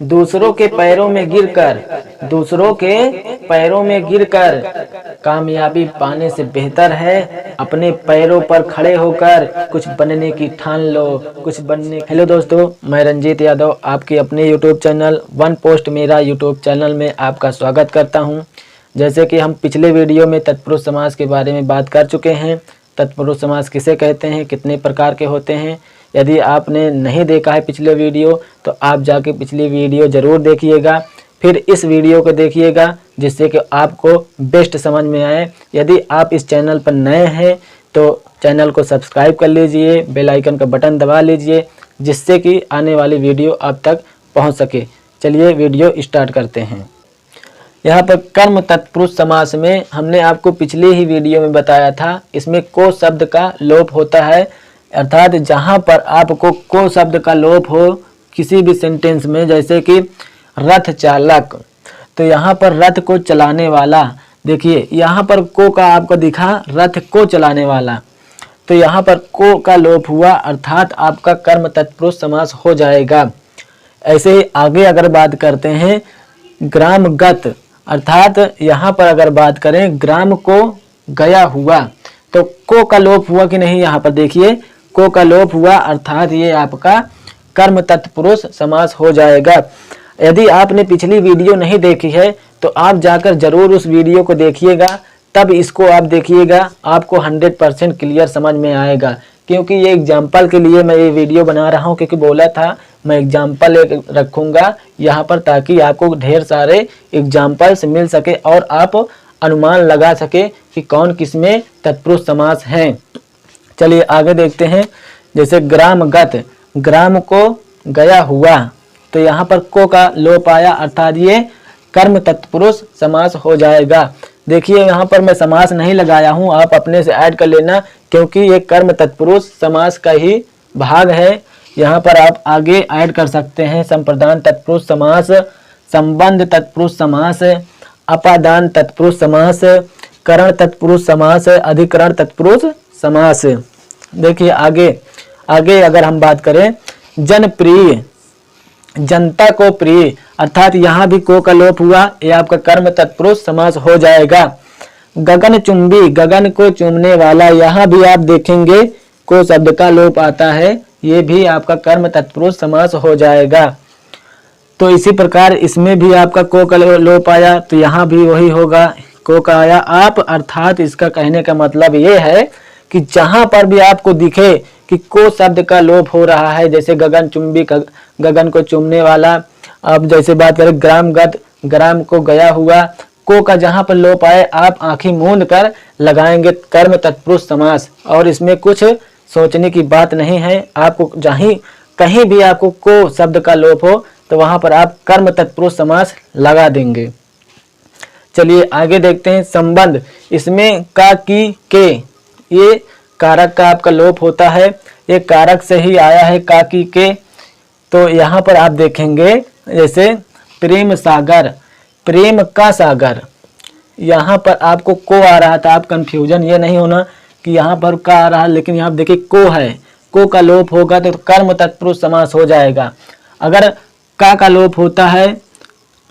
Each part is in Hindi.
दूसरों के पैरों में गिरकर कामयाबी पाने से बेहतर है अपने पैरों पर खड़े होकर कुछ बनने की ठान लो, कुछ बनने। हेलो दोस्तों, मैं रंजीत यादव आपके अपने यूट्यूब चैनल वन पोस्ट मेरा यूट्यूब चैनल में आपका स्वागत करता हूं। जैसे कि हम पिछले वीडियो में तत्पुरुष समास के बारे में बात कर चुके हैं। तत्पुरुष समास किसे कहते हैं, कितने प्रकार के होते हैं। यदि आपने नहीं देखा है पिछले वीडियो तो आप जाके पिछली वीडियो ज़रूर देखिएगा, फिर इस वीडियो को देखिएगा जिससे कि आपको बेस्ट समझ में आए। यदि आप इस चैनल पर नए हैं तो चैनल को सब्सक्राइब कर लीजिए, बेल आइकन का बटन दबा लीजिए जिससे कि आने वाली वीडियो आप तक पहुंच सके। चलिए वीडियो स्टार्ट करते हैं। यहाँ पर कर्म तत्पुरुष समास में हमने आपको पिछले ही वीडियो में बताया था, इसमें को शब्द का लोप होता है। अर्थात जहाँ पर आपको को शब्द का लोप हो किसी भी सेंटेंस में, जैसे कि रथ चालक, तो यहाँ पर रथ को चलाने वाला, देखिए यहाँ पर को का आपको दिखा रथ को चलाने वाला, तो यहाँ पर को का लोप हुआ अर्थात आपका कर्म तत्पुरुष समास हो जाएगा। ऐसे ही आगे अगर बात करते हैं ग्रामगत, अर्थात यहाँ पर अगर बात करें ग्राम को गया हुआ, तो को का लोप हुआ कि नहीं, यहाँ पर देखिए को का लोप हुआ अर्थात ये आपका कर्म तत्पुरुष समास हो जाएगा। यदि आपने पिछली वीडियो नहीं देखी है तो आप जाकर जरूर उस वीडियो को देखिएगा, तब इसको आप देखिएगा, आपको 100% क्लियर समझ में आएगा। क्योंकि ये एग्जाम्पल के लिए मैं ये वीडियो बना रहा हूँ, क्योंकि बोला था मैं एग्जाम्पल रखूँगा यहाँ पर ताकि आपको ढेर सारे एग्जाम्पल्स मिल सके और आप अनुमान लगा सके कि कौन किसमें तत्पुरुष समास हैं। चलिए आगे देखते हैं। जैसे ग्रामगत, ग्राम को गया हुआ, तो यहाँ पर को का लोप आया अर्थात ये कर्म तत्पुरुष समास हो जाएगा। देखिए यहाँ पर मैं समास नहीं लगाया हूँ, आप अपने से ऐड कर लेना क्योंकि ये कर्म तत्पुरुष समास का ही भाग है। यहाँ पर आप आगे ऐड कर सकते हैं संप्रदान तत्पुरुष समास, संबंध तत्पुरुष समास, अपादान तत्पुरुष समास, करण तत्पुरुष समास, अधिकरण तत्पुरुष समास। देखिए आगे अगर हम बात करें जनप्रिय, जनता को प्रिय, अर्थात यहाँ भी को का लोप हुआ, ये आपका कर्म तत्पुरुष समास हो जाएगा। गगन चुंबी, गगन को चूमने वाला, यहाँ भी आप देखेंगे को शब्द का लोप आता है, ये भी आपका कर्म तत्पुरुष समास हो जाएगा। तो इसी प्रकार इसमें भी आपका को का लोप आया तो यहाँ भी वही होगा, को का आया आप, अर्थात इसका कहने का मतलब ये है कि जहां पर भी आपको दिखे कि को शब्द का लोप हो रहा है, जैसे गगन चुंबी, गगन को चूमने वाला, अब जैसे बात करें ग्रामगत, ग्राम को गया हुआ, को का जहां पर लोप आए आप आंखें मूंद कर लगाएंगे कर्म तत्पुरुष समास, और इसमें कुछ सोचने की बात नहीं है। आपको जहीं कहीं भी आपको को शब्द का लोप हो तो वहां पर आप कर्म तत्पुरुष समास लगा देंगे। चलिए आगे देखते हैं संबंध, इसमें का, की, के, ये कारक का आपका लोप होता है, ये कारक से ही आया है का, की, के। तो यहाँ पर आप देखेंगे जैसे प्रेम सागर, प्रेम का सागर, यहाँ पर आपको को आ रहा था, आप कंफ्यूजन ये नहीं होना कि यहाँ पर का आ रहा है, लेकिन यहाँ देखिए को है, को का लोप होगा तो कर्म तत्पुरुष समास हो जाएगा। अगर का लोप होता है,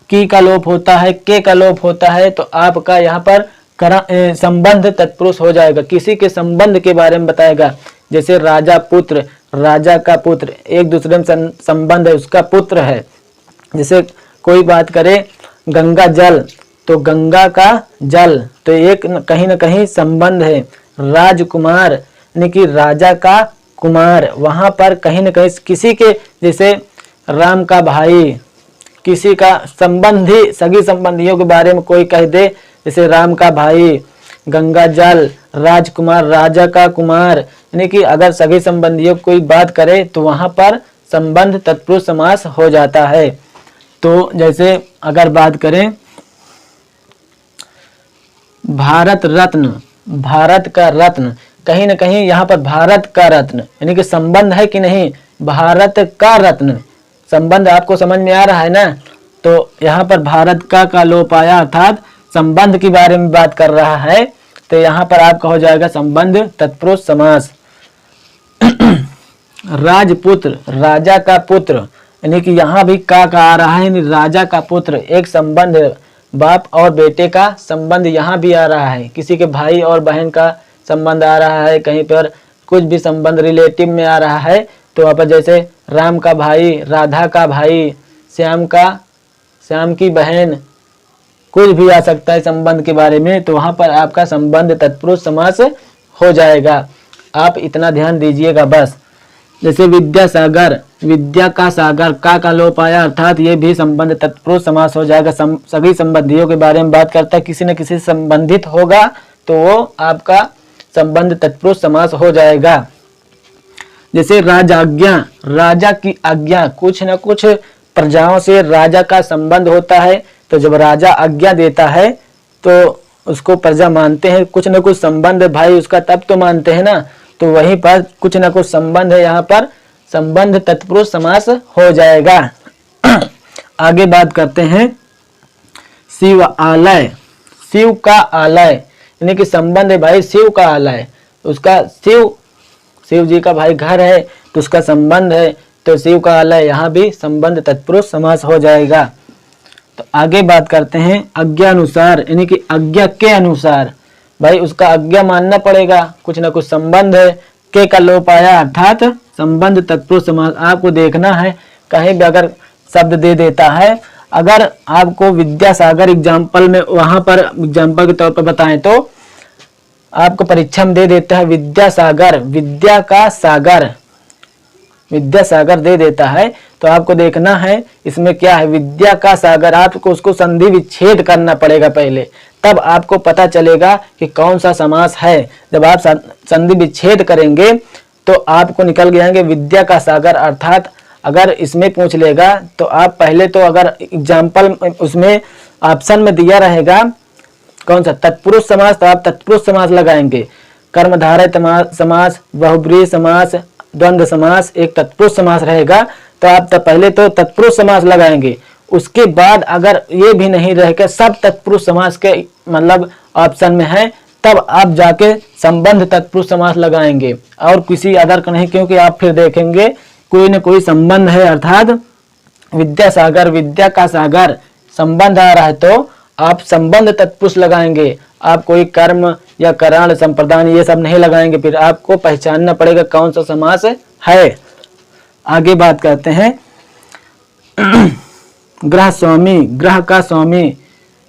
की का लोप होता है, के का लोप होता है तो आपका यहाँ पर संबंध तत्पुरुष हो जाएगा, किसी के संबंध के बारे में बताएगा। जैसे राजा पुत्र, राजा का पुत्र, एक दूसरे में संबंध है, उसका पुत्र है। जैसे कोई बात करे गंगा जल, तो गंगा का जल, तो एक कहीं ना कहीं संबंध है। राजकुमार यानी कि राजा का कुमार, वहां पर कहीं ना कहीं किसी के, जैसे राम का भाई, किसी का संबंधी, सगी संबंधियों के बारे में कोई कह दे, जैसे राम का भाई, गंगा जल, राजकुमार, राजा का कुमार, यानी कि अगर सगे संबंधियों कोई बात करे तो वहां पर संबंध तत्पुरुष समास हो जाता है। तो जैसे अगर बात करें भारत रत्न, भारत का रत्न, कहीं ना कहीं यहाँ पर भारत का रत्न यानी कि संबंध है कि नहीं, भारत का रत्न, संबंध आपको समझ में आ रहा है ना। तो यहाँ पर भारत का लोप आया अर्थात संबंध के बारे में बात कर रहा है, तो यहाँ पर आपका हो जाएगा संबंध तत्पुरुष समास। राजपुत्र, राजा का पुत्र, यानी कि यहाँ भी का आ रहा है, यानी राजा का पुत्र, एक संबंध बाप और बेटे का संबंध यहाँ भी आ रहा है, किसी के भाई और बहन का संबंध आ रहा है, कहीं पर कुछ भी संबंध रिलेटिव में आ रहा है। तो वहाँ पर जैसे राम का भाई, राधा का भाई, श्याम की बहन, कुछ भी आ सकता है संबंध के बारे में, तो वहाँ पर आपका संबंध तत्पुरुष समास हो जाएगा। आप इतना ध्यान दीजिएगा बस। जैसे विद्यासागर, विद्या का सागर, का लोप आया, अर्थात ये भी संबंध तत्पुरुष समास हो जाएगा। सभी संबंधियों के बारे में बात करता है, किसी न किसी से संबंधित होगा तो वो आपका संबंध तत्पुरुष समास हो जाएगा। जैसे राजाज्ञा, राजा की आज्ञा, कुछ न कुछ प्रजाओं से राजा का संबंध होता है, तो जब राजा आज्ञा देता है तो उसको प्रजा मानते हैं, कुछ न कुछ संबंध भाई उसका तब तो मानते हैं ना, तो वहीं पर कुछ न कुछ संबंध है, यहाँ पर संबंध तत्पुरुष समास हो जाएगा। आगे बात करते हैं शिव आलय, शिव का आलय, यानी कि संबंध है भाई शिव का आलय, उसका शिव जी का भाई घर है तो उसका संबंध है, तो शिव का आलय, यहाँ भी संबंध तत्पुरुष समास हो जाएगा। तो आगे बात करते हैं आज्ञा अनुसार, यानी कि आज्ञा के अनुसार, भाई उसका आज्ञा मानना पड़ेगा, कुछ ना कुछ संबंध है, के का लोप आया अर्थात संबंध तत्पुरुष समास। आपको देखना है कहीं भी अगर शब्द दे देता है, अगर आपको विद्यासागर एग्जाम्पल में वहां पर एग्जाम्पल के तौर पर बताएं तो आपको परीक्षा में दे देता है विद्यासागर, विद्या का सागर, विद्यासागर दे देता है, तो आपको देखना है इसमें क्या है, विद्या का सागर। आपको उसको संधि विच्छेद करना पड़ेगा पहले, तब आपको पता चलेगा कि कौन सा समास है। जब आप संधि विच्छेद करेंगे तो आपको निकल जाएंगे विद्या का सागर, अर्थात अगर इसमें पूछ लेगा तो आप पहले तो अगर एग्जाम्पल उसमें ऑप्शन में दिया रहेगा कौन सा तत्पुरुष समास, तो आप तत्पुरुष समास लगाएंगे। कर्मधारय समास, बहुब्रीहि समास, द्वंद्व समास, एक तत्पुरुष समास रहेगा, तो आप पहले तो तत्पुरुष समास लगाएंगे। उसके बाद अगर ये भी नहीं रहेगा, सब तत्पुरुष समास के मतलब ऑप्शन में है, तब आप जाके संबंध तत्पुरुष समास लगाएंगे और किसी अदर का नहीं, क्योंकि आप फिर देखेंगे कोई न कोई संबंध है, अर्थात विद्यासागर, विद्या का सागर संबंध आ रहा है तो आप संबंध तत्पुरुष लगाएंगे। आप कोई कर्म या करण संप्रदान ये सब नहीं लगाएंगे, फिर आपको पहचानना पड़ेगा कौन सा समास है। आगे बात करते हैं ग्रह स्वामी, ग्रह का स्वामी,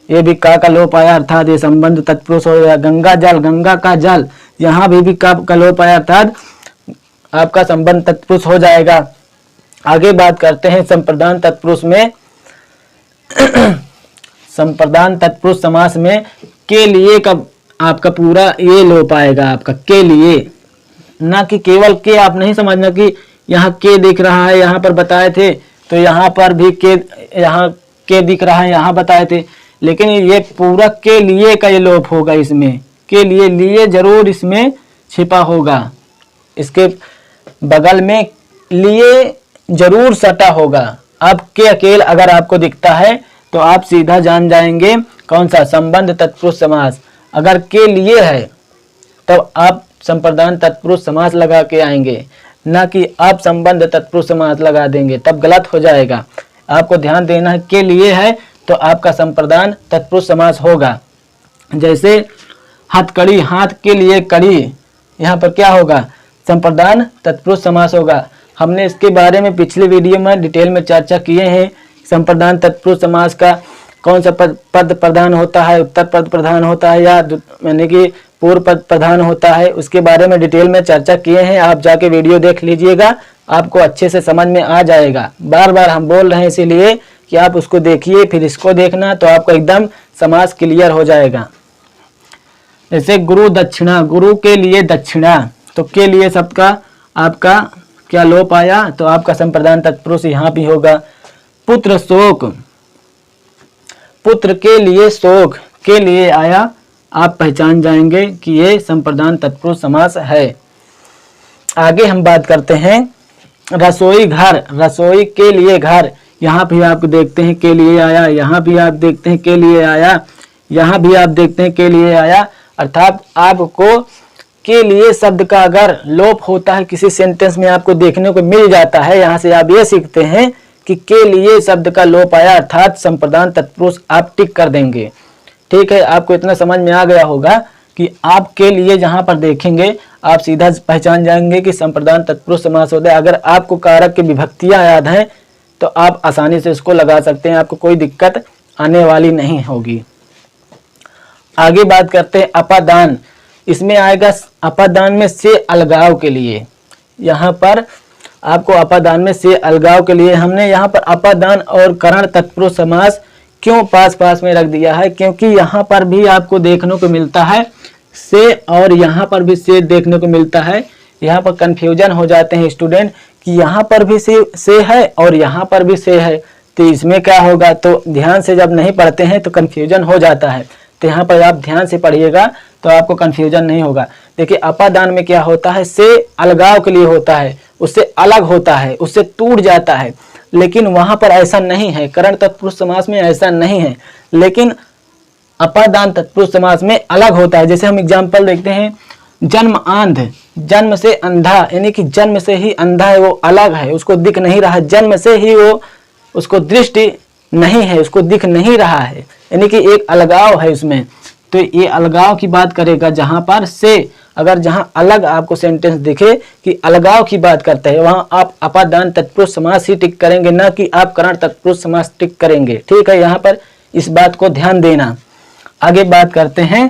ये भी का लोप आया अर्थात ये संबंध तत्पुरुष हो गया। गंगा जल, गंगा का जल, यहाँ भी का लोप आया अर्थात आपका संबंध तत्पुरुष हो जाएगा। आगे बात करते हैं संप्रदान तत्पुरुष में संप्रदान तत्पुरुष समास में के लिए का आपका पूरा ये लोप आएगा, आपका के लिए, ना कि केवल के। आप नहीं समझना कि यहाँ के दिख रहा है, यहाँ पर बताए थे तो यहाँ पर भी के, यहाँ के दिख रहा है, यहाँ बताए थे, लेकिन ये पूरा के लिए का ये लोप होगा। इसमें के लिए जरूर इसमें छिपा होगा, इसके बगल में लिए जरूर सटा होगा। अब के अकेले अगर आपको दिखता है तो आप सीधा जान जाएंगे कौन सा संबंध तत्पुरुष समास। अगर के लिए है तो आप संप्रदान तत्पुरुष समास लगा के आएंगे, ना कि आप संबंध तत्पुरुष समास लगा देंगे, तब गलत हो जाएगा। आपको ध्यान देना है के लिए है तो आपका संप्रदान तत्पुरुष समास होगा। जैसे हथकड़ी, हाथ के लिए कड़ी, यहाँ पर क्या होगा, संप्रदान तत्पुरुष समास होगा। हमने इसके बारे में पिछले वीडियो में डिटेल में चर्चा किए हैं। संप्रदान तत्पुरुष समास का कौन सा पद प्रधान होता है, उत्तर पद प्रधान होता है या यानी कि पूर्व पद प्रधान होता है, उसके बारे में डिटेल में चर्चा किए हैं। आप जाके वीडियो देख लीजिएगा, आपको अच्छे से समझ में आ जाएगा। बार बार हम बोल रहे हैं इसीलिए कि आप उसको देखिए, फिर इसको देखना, तो आपको एकदम समास क्लियर हो जाएगा। जैसे गुरु दक्षिणा, गुरु के लिए दक्षिणा, तो के लिए शब्द का आपका क्या लोप आया, तो आपका संप्रदान तत्पुरुष यहाँ भी होगा। पुत्र शोक, पुत्र के लिए शोक, के लिए आया, आप पहचान जाएंगे कि ये संप्रदान तत्पुरुष समास है। आगे हम बात करते हैं रसोई घर, रसोई के लिए घर, यहाँ भी आप देखते हैं के लिए आया, यहाँ भी आप देखते हैं के लिए आया, यहाँ भी आप देखते हैं के लिए आया। अर्थात आपको के लिए शब्द का अगर लोप होता है किसी सेंटेंस में आपको देखने को मिल जाता है, यहाँ से आप ये सीखते हैं कि के लिए शब्द का लोप आया, अर्थात संप्रदान तत्पुरुष आप टिक कर देंगे। ठीक है, आपको इतना समझ में आ गया होगा कि आप के लिए जहां पर देखेंगे आप सीधा पहचान जाएंगे कि संप्रदान तत्पुरुष समास होता है। अगर आपको कारक की विभक्तियां याद हैं तो आप आसानी से इसको लगा सकते हैं, आपको कोई दिक्कत आने वाली नहीं होगी। आगे बात करते हैं अपादान। इसमें आएगा अपादान में से अलगाव के लिए। यहाँ पर आपको अपादान में से अलगाव के लिए हमने यहाँ पर अपादान और करण तत्पुरुष समास क्यों पास पास में रख दिया है, क्योंकि यहाँ पर भी आपको देखने को मिलता है से और यहाँ पर भी से देखने को मिलता है। यहाँ पर कंफ्यूजन हो जाते हैं स्टूडेंट कि यहाँ पर भी से है और यहाँ पर भी से है, तो इसमें क्या होगा। तो ध्यान से जब नहीं पढ़ते हैं तो कंफ्यूजन हो जाता है, तो यहाँ पर आप ध्यान से पढ़िएगा तो आपको कंफ्यूजन नहीं होगा। देखिए अपादान में क्या होता है, से अलगाव के लिए होता है, उससे अलग होता है, उससे टूट जाता है, लेकिन वहां पर ऐसा नहीं है। करण तत्पुरुष समास में ऐसा नहीं है, लेकिन अपादान तत्पुरुष समास में अलग होता है। जैसे हम एग्जाम्पल देखते हैं, जन्म आंध, जन्म से अंधा, यानी कि जन्म से ही अंधा है, वो अलग है, उसको दिख नहीं रहा, जन्म से ही वो उसको दृष्टि नहीं है, उसको दिख नहीं रहा है, यानी कि एक अलगाव है उसमें। तो ये अलगाव की बात करेगा जहां पर से, अगर जहां अलग आपको सेंटेंस दिखे कि अलगाव की बात करते हैं, वहां आप अपादान तत्पुरुष समास ही टिक करेंगे, ना कि आप करण तत्पुरुष समास टिक करेंगे। ठीक है, यहाँ पर इस बात को ध्यान देना। आगे बात करते हैं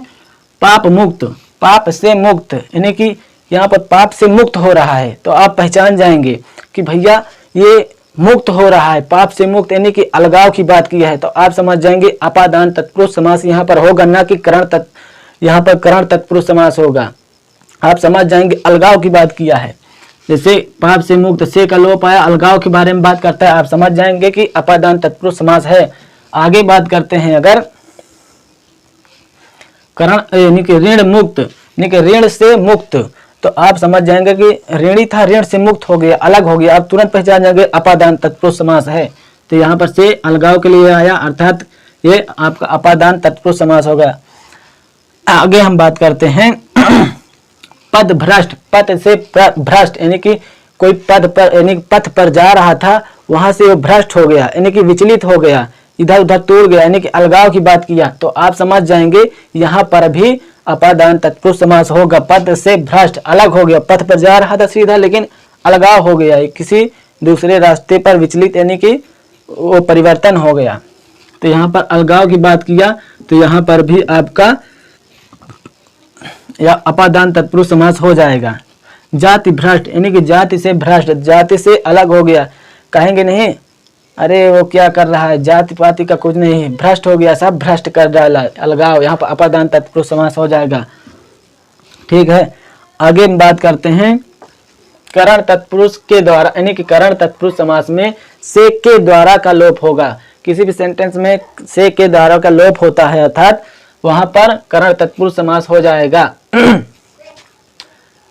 पाप मुक्त, पाप से मुक्त, यानी कि यहाँ पर पाप से मुक्त हो रहा है, तो आप पहचान जाएंगे कि भैया ये मुक्त हो रहा है, पाप से मुक्त, यानी कि अलगाव की बात की है, तो आप समझ जाएंगे अपादान तत्पुरुष समास यहाँ पर होगा, ना कि यहाँ पर करण तत्पुरुष समास होगा। आप समझ जाएंगे अलगाव की बात किया है। जैसे पाप से मुक्त, से का लोप आया, अलगाव के बारे में बात करता है, आप समझ जाएंगे कि अपादान तत्पुरुष समास है। आगे बात करते हैं अगर करण यानी कि ऋण मुक्त, यानी कि ऋण से मुक्त, तो आप समझ जाएंगे कि ऋणी था, ऋण से मुक्त हो गया, अलग हो गया, आप तुरंत पहचान जाएंगे अपादान तत्पुरुष समास है। तो यहाँ पर से अलगाव के लिए आया, अर्थात ये आपका अपादान तत्पुरुष समास होगा। आगे हम बात करते हैं पद भ्रष्ट, पद से भ्रष्ट, यानी कि कोई पद पर यानी पथ पर जा रहा था, वहां से वो भ्रष्ट हो गया, यानी कि विचलित हो गया, इधर उधर टूट गया, यानी कि अलगाव की बात किया, तो आप समझ जाएंगे यहाँ पर भी अपादान तत्पुरुष समास होगा। पद से भ्रष्ट, अलग हो गया, पथ पर जा रहा था सीधा, लेकिन अलगाव हो गया, किसी दूसरे रास्ते पर विचलित, यानी कि वो परिवर्तन हो गया। तो यहाँ पर अलगाव की बात किया, तो यहाँ पर भी आपका या अपादान तत्पुरुष समास हो जाएगा। जाति भ्रष्ट, यानी कि जाति से भ्रष्ट, जाति से अलग हो गया, कहेंगे नहीं अरे वो क्या कर रहा है, जाति पाति का कुछ नहीं, भ्रष्ट हो गया, सब भ्रष्ट कर डाला, अलगाव, यहाँ पर अपादान तत्पुरुष समास हो जाएगा। ठीक है, आगे हम बात करते हैं करण तत्पुरुष के द्वारा, यानी कि करण तत्पुरुष समास में से के द्वारा का लोप होगा। किसी भी सेंटेंस में से के द्वारा का लोप होता है, अर्थात वहां पर करण तत्पुरुष समास हो जाएगा।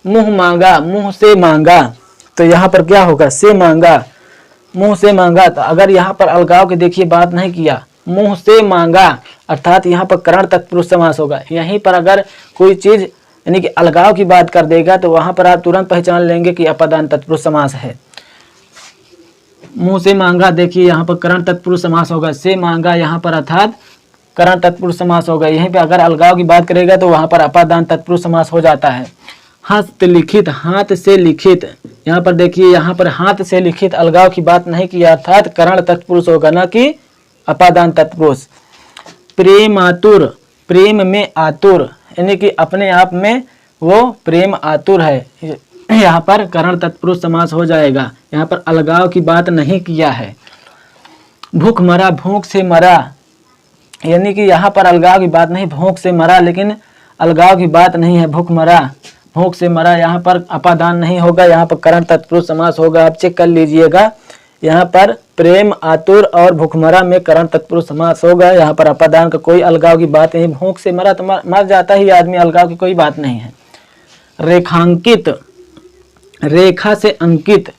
मुंह मांगा, मुंह से मांगा, तो यहाँ पर क्या होगा, से मांगा, मुंह से मांगा। तो अगर यहाँ पर अलगाव के देखिए बात नहीं किया, मुंह से मांगा, अर्थात यहाँ पर करण तत्पुरुष समास होगा। यहीं पर अगर कोई चीज यानी कि अलगाव की बात कर देगा तो वहां पर आप तुरंत पहचान लेंगे कि अपादान तत्पुरुष समास है। मुंह से मांगा, देखिए यहाँ पर करण तत्पुरुष समास होगा, से मांगा यहाँ पर अर्थात करण तत्पुरुष समास होगा। यहीं पे अगर अलगाव की बात करेगा तो वहां पर अपादान तत्पुरुष समास हो जाता है। हस्त लिखित, हाथ से लिखित, यहाँ पर देखिए यहाँ पर हाथ से लिखित, अलगाव की बात नहीं की, अर्थात करण तत्पुरुष होगा, ना कि अपादान तत्पुरुष। प्रेम आतुर, प्रेम में आतुर, यानी कि अपने आप में वो प्रेम आतुर है, यहाँ पर करण तत्पुरुष समास हो जाएगा। यहाँ पर अलगाव की बात नहीं किया है। भूख मरा, भूख से मरा, यानी कि यहाँ पर अलगाव की बात नहीं, भूख से मरा, लेकिन अलगाव की बात नहीं है। भूख मरा, भूख से मरा, यहाँ पर अपादान नहीं होगा, यहाँ पर करण तत्पुरुष समास होगा। आप चेक कर लीजिएगा, यहाँ पर प्रेम आतुर और भूखमरा में करण तत्पुरुष समास होगा। यहाँ पर अपादान का कोई अलगाव की बात नहीं। भूख से मरा तो मर जाता ही आदमी, अलगाव की कोई बात नहीं है। रेखांकित, रेखा से अंकित,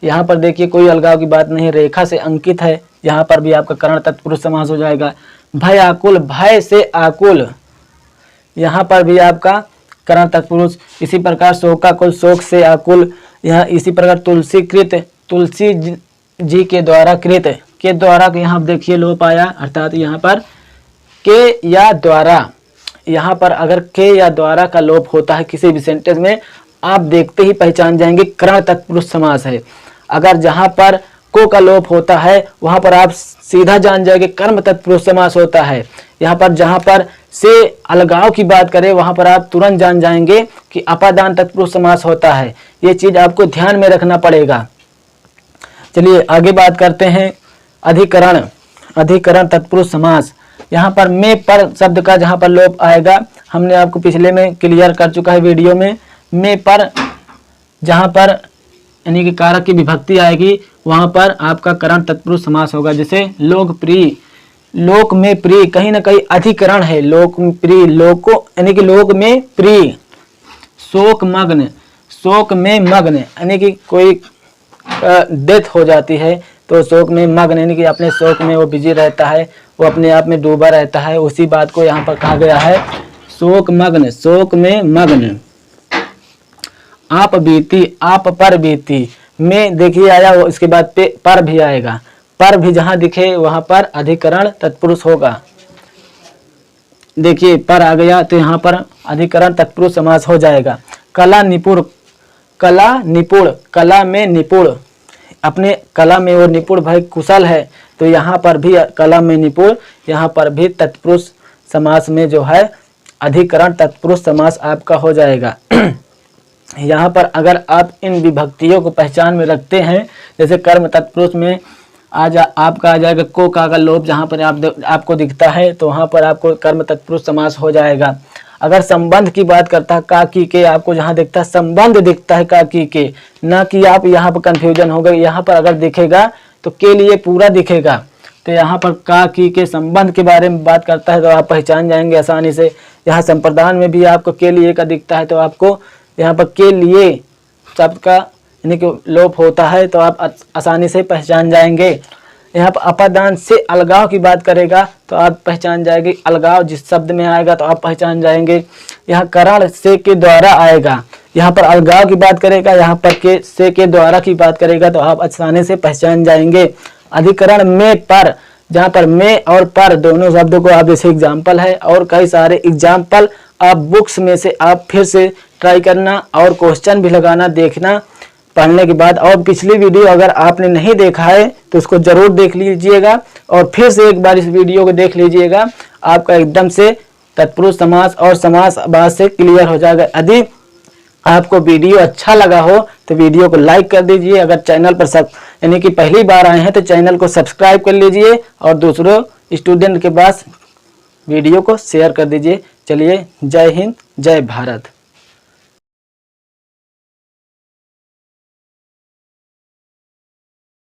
यहाँ पर देखिए कोई अलगाव की बात नहीं, रेखा से अंकित है, यहाँ पर भी आपका करण तत्पुरुष समास हो जाएगा। भय आकुल, भय से आकुल, यहाँ पर भी आपका करण तत्पुरुष। इसी प्रकार शोकाकुल, शोक से आकुल, यहाँ इसी प्रकार तुलसीकृत, तुलसी जी के द्वारा कृत, के द्वारा को यहाँ देखिए लोप आया, अर्थात यहाँ पर के या द्वारा, यहाँ पर अगर के या द्वारा का लोप होता है किसी भी सेंटेंस में, आप देखते ही पहचान जाएंगे करण तत्पुरुष समास है। अगर जहाँ पर को का लोप होता है वहाँ पर आप सीधा जान जाएंगे कर्म तत्पुरुष समास होता है। यहाँ पर जहाँ पर से अलगाव की बात करें वहाँ पर आप तुरंत जान जाएंगे कि अपादान तत्पुरुष समास होता है। ये चीज़ आपको ध्यान में रखना पड़ेगा। चलिए आगे बात करते हैं। अधिकरण, अधिकरण तत्पुरुष समास। यहाँ पर में पर शब्द का जहाँ पर लोप आएगा, हमने आपको पिछले में क्लियर कर चुका है वीडियो में पर जहाँ पर यानी कि कारक की विभक्ति आएगी वहाँ पर आपका करण तत्पुरुष समास होगा। जैसे लोकप्रिय, लोक में प्रिय कहीं ना कहीं अधिकरण है। लोक में प्रिय, लोको यानी कि लोक में प्रिय। शोक मग्न, शोक में मग्न यानी कि कोई डेथ हो जाती है तो शोक में मग्न यानी कि अपने शोक में वो बिजी रहता है, वो अपने आप में डूबा रहता है। उसी बात को यहाँ पर कहा गया है शोक मग्न, शोक में मग्न। आप बीती, आप पर बीती में देखिए आया, वो इसके बाद पे पर भी आएगा। पर भी जहां दिखे वहां पर अधिकरण तत्पुरुष होगा। देखिए पर आ गया तो यहाँ पर अधिकरण तत्पुरुष समास हो जाएगा। कला निपुण, कला निपुण, कला में निपुण, अपने कला में वो निपुण भाई कुशल है, तो यहाँ पर भी कला में निपुण, यहाँ पर भी तत्पुरुष समास में जो है अधिकरण तत्पुरुष समास आपका हो जाएगा। यहाँ पर अगर आप इन विभक्तियों को पहचान में रखते हैं, जैसे कर्म तत्पुरुष में आपका आ जाएगा को का लोप, जहाँ पर आपको दिखता है तो वहाँ पर आपको कर्म तत्पुरुष समास हो जाएगा। अगर संबंध की बात करता है का की के, आपको जहाँ दिखता है संबंध दिखता है का की के, ना कि आप यहाँ पर कंफ्यूजन हो गए। यहाँ पर अगर दिखेगा तो के लिए पूरा दिखेगा, तो यहाँ पर का की के संबंध के बारे में बात करता है तो आप पहचान जाएंगे आसानी से। यहाँ संप्रदान में भी आपको के लिए का दिखता है तो आपको यहाँ पर के लिए शब्द का यानी कि लोप होता है तो आप आसानी से पहचान जाएंगे। यहाँ पर अपादान से अलगाव की बात करेगा तो आप पहचान जाएंगे, अलगाव जिस शब्द में आएगा तो आप पहचान जाएंगे। यहाँ करण से के द्वारा आएगा, यहाँ पर अलगाव की बात करेगा, यहाँ पर के से के द्वारा की बात करेगा तो आप आसानी से पहचान जाएंगे। अधिकरण में पर, जहाँ पर में और पर दोनों शब्दों को आप जैसे एग्जाम्पल है और कई सारे एग्जाम्पल आप बुक्स में से आप फिर से ट्राई करना और क्वेश्चन भी लगाना, देखना पढ़ने के बाद। और पिछली वीडियो अगर आपने नहीं देखा है तो उसको जरूर देख लीजिएगा और फिर से एक बार इस वीडियो को देख लीजिएगा, आपका एकदम से तत्पुरुष समास और समास बाद से क्लियर हो जाएगा। यदि आपको वीडियो अच्छा लगा हो तो वीडियो को लाइक कर दीजिए। अगर चैनल पर यानी कि पहली बार आए हैं तो चैनल को सब्सक्राइब कर लीजिए और दूसरों स्टूडेंट के पास वीडियो को शेयर कर दीजिए। चलिए, जय हिंद, जय भारत।